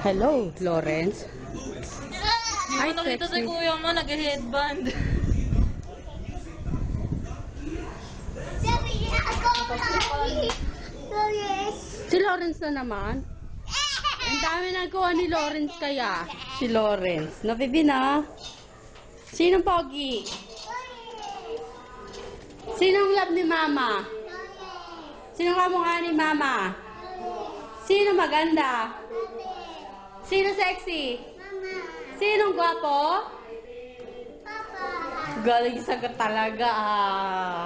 Hello, Lawrence. Hi, Nakita si sexy. kuya mo, nag-headband. Si Lawrence na naman. Ang dami nagawa ni Lawrence kaya. Si Lawrence. Nabibi na. Sinong pogi? Sinong love ni Mama? Sinong kamukha ni Mama? Sino maganda? Sino sexy? Sinong gwapo? Galing sagot talaga ah.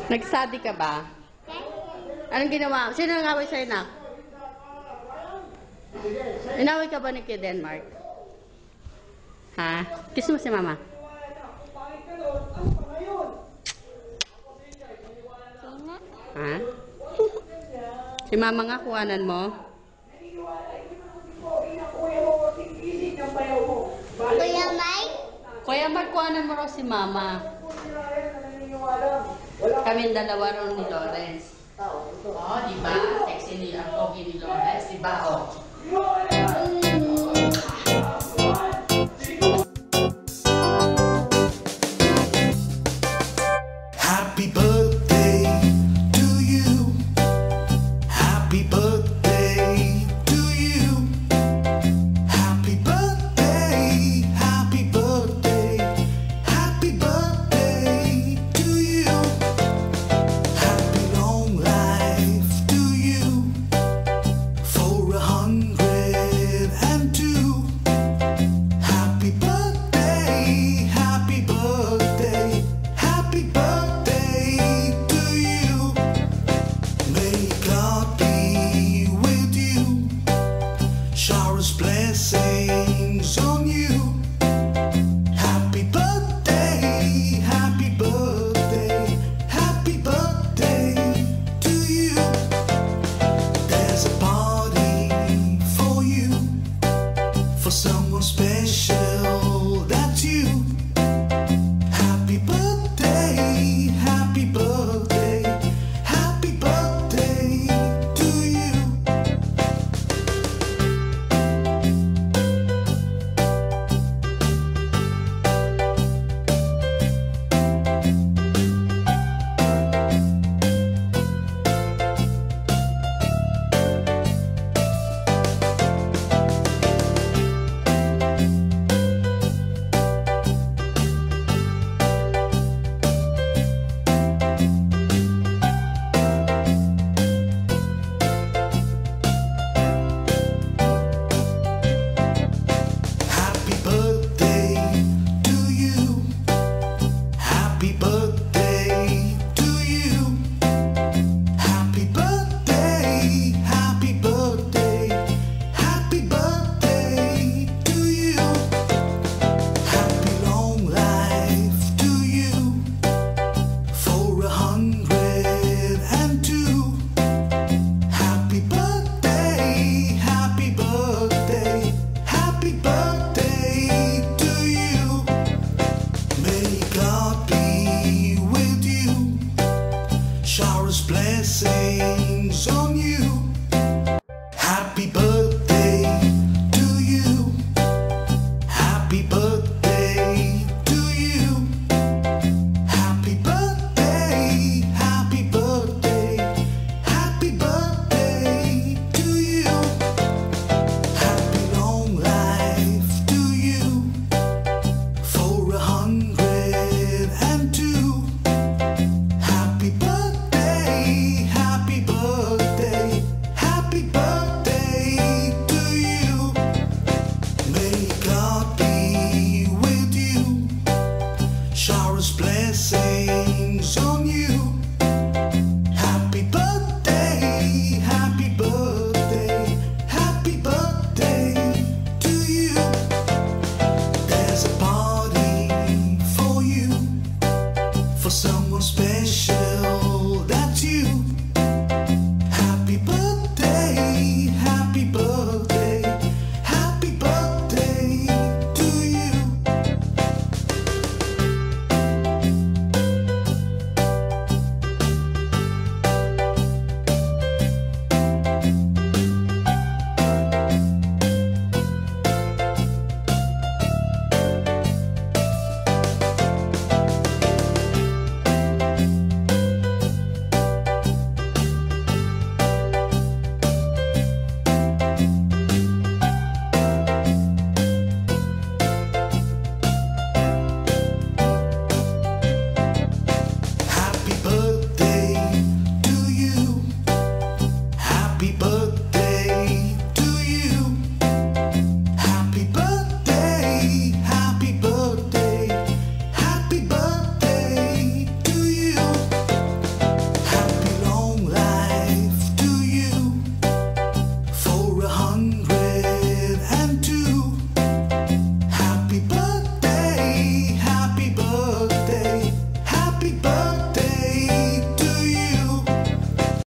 Nag-study ka ba? Anong ginawa? Sino nang-away sa'yo na? Inaway ka ba ni Kid Denmark? Ha? Kiss mo si Mama. Ha? Si Mama nga, kuhanan mo. Kuya Mike? Kuya Mark, kuhanan mo raw si Mama. Kami dalawa raw ni Lawrence. Oh, di ba? Sexy ni ang pogi ni Lawrence, di ba? Oh.